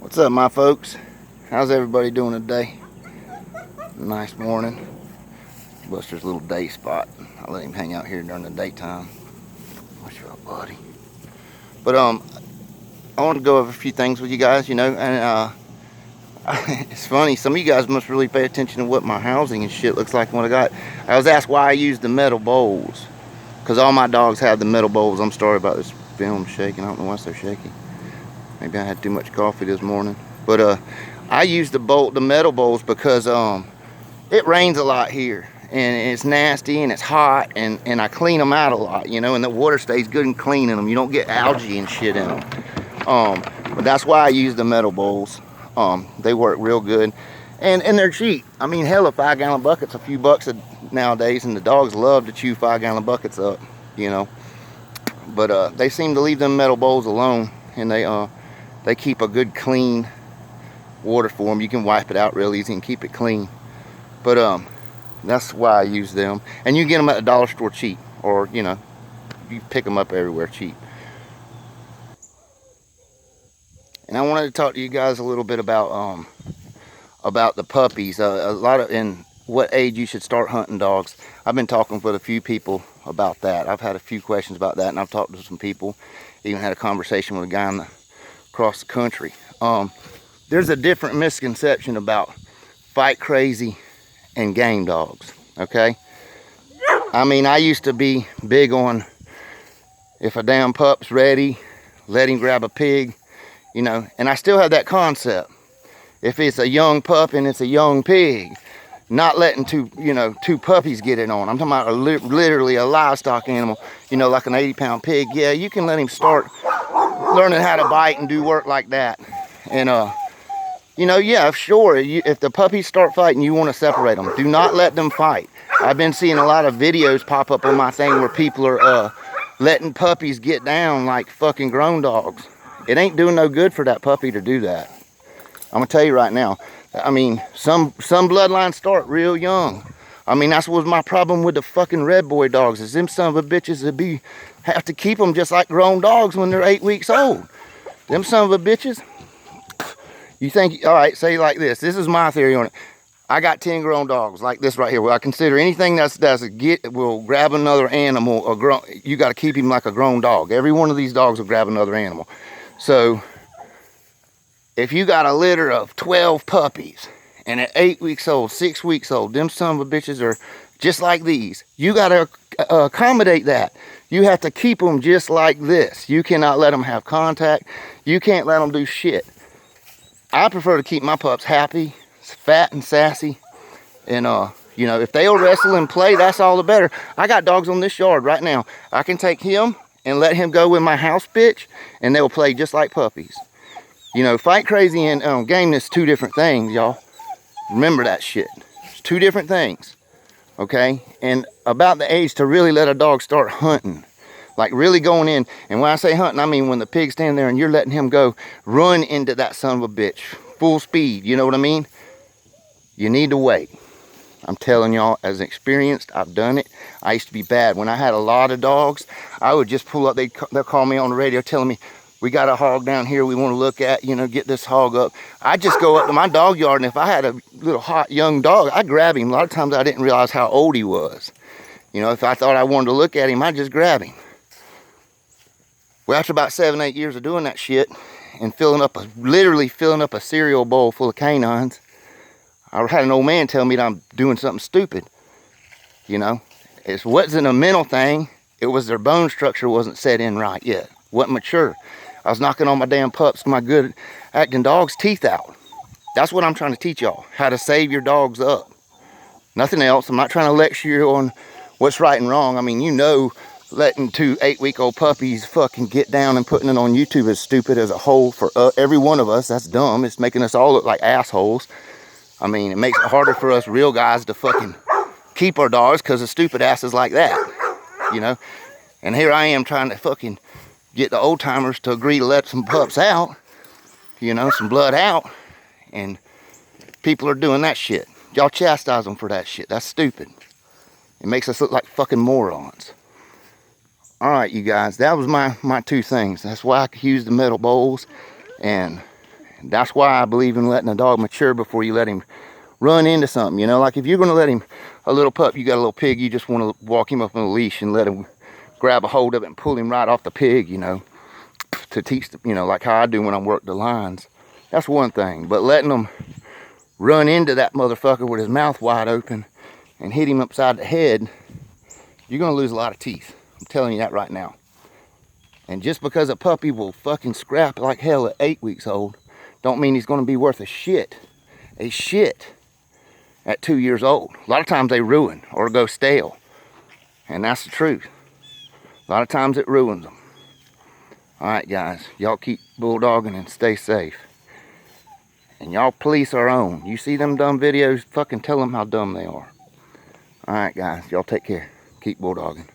What's up, my folks? How's everybody doing today? Nice morning. Buster's little day spot. I let him hang out here during the daytime. What's up, buddy? But I want to go over a few things with you guys, and it's funny. Some of you guys must really pay attention to what my housing and shit looks like when I got. I was asked why I use the metal bowls, because all my dogs have the metal bowls. I'm sorry about this film shaking. I don't know why it's so shaky. Maybe I had too much coffee this morning. But I use the metal bowls because it rains a lot here, and it's nasty and it's hot, and I clean them out a lot, and the water stays good and clean in them. You don't get algae and shit in them. But that's why I use the metal bowls. They work real good, and they're cheap. I mean, hell, a 5-gallon bucket's a few bucks nowadays, and the dogs love to chew 5-gallon buckets up, But they seem to leave them metal bowls alone, and they keep a good clean water for them. You can wipe it out real easy and keep it clean. But that's why I use them. And you get them at the dollar store cheap, or you pick them up everywhere cheap. And I wanted to talk to you guys a little bit about the puppies. A lot of in what age you should start hunting dogs. I've been talking with a few people about that. I've had a few questions about that, and I've talked to some people. Even had a conversation with a guy across the country. There's a different misconception about fight crazy and game dogs, okay? I mean, I used to be big on, if a damn pup's ready, let him grab a pig, and I still have that concept. If it's a young pup and it's a young pig, not letting two puppies get it on. I'm talking about literally a livestock animal, like an 80-pound pig. Yeah, you can let him start learning how to bite and do work like that. And yeah, sure, if the puppies start fighting, you want to separate them. Do not let them fight. I've been seeing a lot of videos pop up on my thing where people are letting puppies get down like fucking grown dogs. It ain't doing no good for that puppy to do that. I'm gonna tell you right now. I mean, some bloodlines start real young. I mean, that's what was my problem with the fucking red boy dogs, is them son of a bitches that have to keep them just like grown dogs when they're 8 weeks old. Them son of a bitches. You think, all right, say like this. This is my theory on it. I got 10 grown dogs like this right here. Well, I consider anything will grab another animal, you got to keep him like a grown dog. Every one of these dogs will grab another animal. So if you got a litter of 12 puppies, and at 8 weeks old, 6 weeks old, them son of a bitches are just like these. You got to accommodate that. You have to keep them just like this. You cannot let them have contact. You can't let them do shit. I prefer to keep my pups happy, fat and sassy. And, if they'll wrestle and play, that's all the better. I got dogs on this yard right now. I can take him and let him go with my house bitch, and they'll play just like puppies. Fight crazy and gameness, two different things, y'all. Remember that shit. It's two different things, okay? And about the age to really let a dog start hunting, like really going in. And when I say hunting, I mean when the pig's standing there and you're letting him go run into that son of a bitch, full speed, you know what I mean? You need to wait. I'm telling y'all, as experienced, I've done it. I used to be bad. When I had a lot of dogs, I would just pull up, they'll call me on the radio telling me, we got a hog down here we want to look at, get this hog up. I just go up to my dog yard, and if I had a little hot young dog, I'd grab him. A lot of times I didn't realize how old he was. If I thought I wanted to look at him, I'd just grab him. Well, after about 7-8 years of doing that shit and literally filling up a cereal bowl full of canines, I had an old man tell me that I'm doing something stupid. It wasn't a mental thing. It was their bone structure wasn't set in right yet. Wasn't mature. I was knocking all my damn pups, my good acting dogs' teeth out. That's what I'm trying to teach y'all, how to save your dogs up. Nothing else. I'm not trying to lecture you on what's right and wrong. I mean, letting 2 8-week-old puppies fucking get down and putting it on YouTube is stupid as a whole for every one of us. That's dumb. It's making us all look like assholes. I mean, it makes it harder for us real guys to fucking keep our dogs because of stupid asses like that, And here I am trying to fucking get the old timers to agree to let some pups out, some blood out, and people are doing that shit. Y'all chastise them for that shit. That's stupid. It makes us look like fucking morons. All right, you guys, that was my 2 things. That's why I use the metal bowls, and That's why I believe in letting a dog mature before you let him run into something. You know, like if you're going to let him, a little pup, you got a little pig, you just want to walk him up on a leash and let him grab a hold of it and pull him right off the pig, you know, to teach, you know, like how I do when I work the lines. That's one thing. But letting them run into that motherfucker with his mouth wide open and hit him upside the head, you're going to lose a lot of teeth. I'm telling you that right now. And just because a puppy will fucking scrap like hell at 8 weeks old, don't mean he's going to be worth a shit at 2 years old. A lot of times they ruin or go stale. And that's the truth. A lot of times it ruins them. Alright guys, y'all keep bulldogging and stay safe. And y'all police our own. You see them dumb videos, fucking tell them how dumb they are. Alright guys, y'all take care. Keep bulldogging.